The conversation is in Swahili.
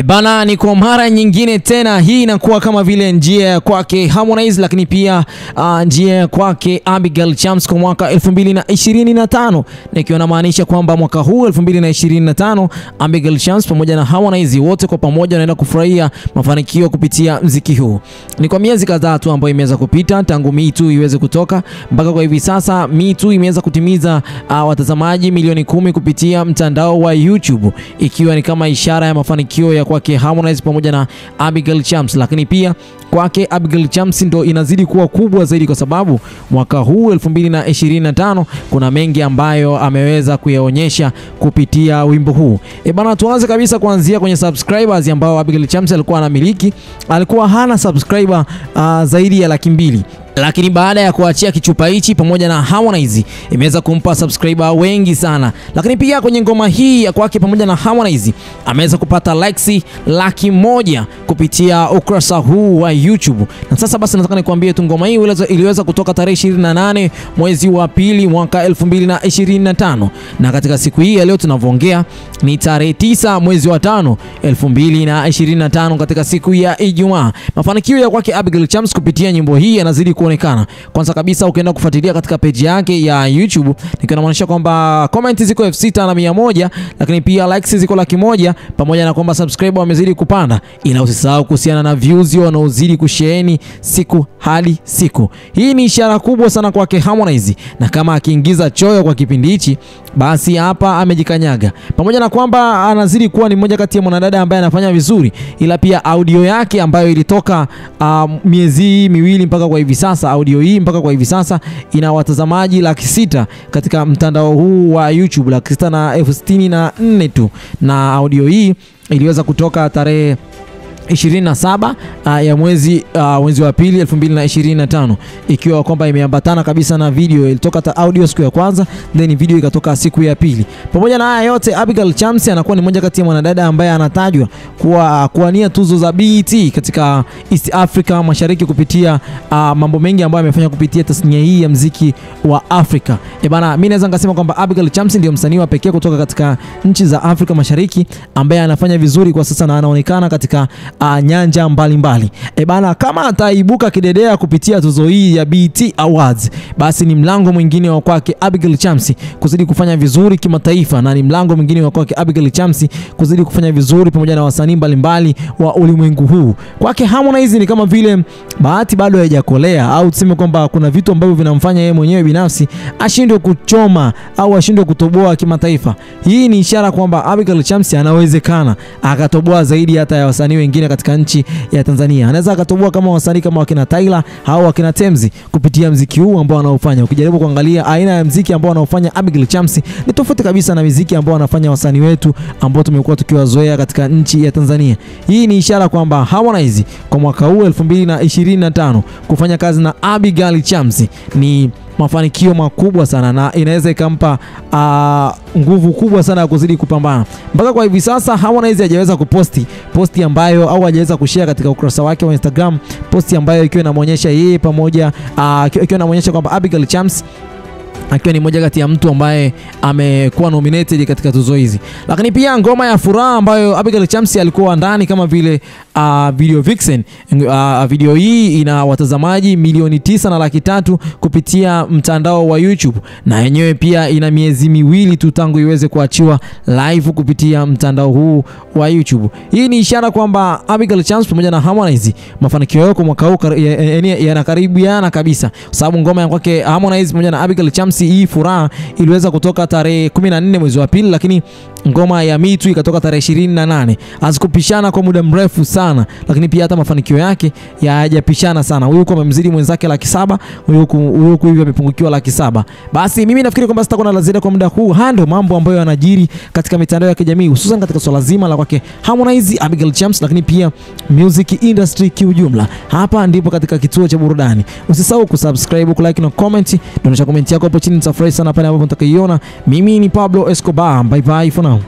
Bana, ni kwa mara nyingine tena, hii inakuwa kama vile njia kwake Harmonize, lakini pia njia kwake Abigail Chams kwa mwaka 2025, na ikiwa inamaanisha kwamba mwaka huu 2025 Abigail Chams pamoja na Harmonize wote kwa pamoja wanaenda kufurahia mafanikio kupitia muziki huu. Ni kwa miezi kadhaa tu ambayo imeweza kupita tangu Me Too iweze kutoka mpaka kwa hivi sasa. Me Too imeweza kutimiza watazamaji milioni 10 kupitia mtandao wa YouTube, ikiwa ni kama ishara ya mafanikio ya kwake Harmonize pamoja na Abigail Chams. Lakini pia kwake Abigail Chams ndo inazidi kuwa kubwa zaidi, kwa sababu mwaka huu 2025 kuna mengi ambayo ameweza kuyaonyesha kupitia wimbo huu. Bana, tuanze kabisa kuanzia kwenye subscribers ambao Abigail Chams alikuwa anamiliki. Alikuwa hana subscriber zaidi ya 200,000. Lakini baada ya kuachia kichupa hichi pamoja na Harmonize imeweza kumpa subscriber wengi sana. Lakini pia kwenye ngoma hii ya kwake pamoja na Harmonize ameweza kupata likes 100,000 kupitia ukurasa huu wa YouTube. Na sasa basi nataka nikwambie tu ngoma hii iliweza kutoka tarehe 28 mwezi wa pili mwaka 2025, na katika siku hii leo tunavyoongea ni tarehe 9 mwezi wa 5 2025, katika siku ya Ijumaa. Mafanikio ya kwake Abigail Chams kupitia nyimbo hii yanazidi kuonekana. Kwanza kabisa ukienda kufuatilia katika page yake ya YouTube, nikinamaanisha kwamba comment ziko 6,100, lakini pia likes ziko 100,000, pamoja na kwamba subscriber wamezidi kupanda. Ila usisahau kuhusiana na views wanaozidi kusheheni siku hadi siku. Hii ni ishara kubwa sana kwake Harmonize, na kama akiingiza choyo kwa kipindi hichi, basi hapa amejikanyaga. Pamoja na kwamba anazidi kuwa ni mmoja kati ya mwanadada ambaye anafanya vizuri, ila pia audio yake ambayo ilitoka miezi miwili mpaka kwa hivi sasa, audio hii mpaka kwa hivi sasa ina watazamaji 600,000 katika mtandao huu wa YouTube, 664,000 tu, na audio hii iliweza kutoka tarehe 27 ya mwezi wa pili 2025, ikiwa kwamba imeambatana kabisa na video. Ilitoka audio siku ya kwanza, then video ikatoka siku ya pili. Pamoja na haya yote, Abigail Chams anakuwa ni mmoja kati ya mwanadada ambaye anatajwa kuwania tuzo za BET katika East Africa Mashariki kupitia mambo mengi ambayo amefanya kupitia tasnia hii ya muziki wa Afrika. Bana, mimi naweza ngasema kwamba Abigail Chams ndio msanii wa pekee kutoka katika nchi za Afrika Mashariki ambaye anafanya vizuri kwa sasa na anaonekana katika nyanja mbalimbali. Bana, kama ataibuka kidedea kupitia tuzo hii ya BET Awards, basi ni mlango mwingine wa kwake Abigail Chams kuzidi kufanya vizuri kimataifa, na ni mlango mwingine wa kwake Abigail Chams kuzidi kufanya vizuri pamoja na wasanii mbalimbali wa ulimwengu huu. Kwake Harmonize ni kama vile bahati bado haijakolea, au tuseme kwamba kuna vitu ambavyo vinamfanya yeye mwenyewe binafsi ashindwe kuchoma au ashindwe kutoboa kimataifa. Hii ni ishara kwamba Abigail Chams anawezekana akatoboa zaidi hata ya wasanii wengine katika nchi ya Tanzania. Anaweza akatoboa kama wasanii kama wakina Tyler au wakina Temzi kupitia muziki huu ambao anaofanya. Ukijaribu kuangalia aina ya muziki ambao anaofanya Abigail Chams ni tofauti kabisa na muziki ambao anafanya wasanii wetu ambao tumekuwa tukiwazoea katika nchi ya Tanzania. Hii ni ishara kwamba Harmonize kwa mwaka huu 2025 kufanya kazi na Abigail Chams ni mafanikio makubwa sana, na inaweza ikampa nguvu kubwa sana ya kuzidi kupambana. Mpaka kwa hivi sasa Harmonize hajaweza posti ambayo au hajaweza kushare katika ukurasa wake wa Instagram posti ambayo ikiwa inamuonyesha yeye pamoja ikiwa inamuonyesha kwamba Abigail Chams akiwa ni moja kati ya mtu ambaye amekuwa nominated katika tuzo hizi. Lakini pia ngoma ya Furaha ambayo Abigail Chams alikuwa ndani kama vile video vixen. Video hii ina watazamaji milioni 9.3 kupitia mtandao wa YouTube, na yenyewe pia ina miezi miwili tu tangu iweze kuachiwa live kupitia mtandao huu wa YouTube. Hii ni ishara kwamba Abigail Chams pamoja na Harmonize mafanikio yao kwa mwaka huu yanakaribiana kabisa, sababu ngoma ya kwake Harmonize pamoja na Abigail Chams hii Furaha iliweza kutoka tarehe 14 mwezi wa pili, lakini ngoma ya Me Too ikatoka tarehe 28. Hazikupishana kwa muda mrefu sana, lakini pia hata mafanikio yake hayajapishana sana. Huyu kwa amemzidi mwenzake 700,000, huyu hivi amepungukiwa 700,000. Basi mimi nafikiri kwamba sitakuwa na la ziada kwa muda huu. Hando mambo ambayo yanajiri katika mitandao ya kijamii, hususan katika swala zima la kwake Harmonize, Abigail Chams, lakini pia music industry kiujumla. Hapa ndipo katika kituo cha burudani. Usisahau kusubscribe, kulike na comment. Dondosha comment yako hapo chini, nitafurahi sana pale ambapo mtakayoiona. Mimi ni Pablo Escobar. Bye bye for now.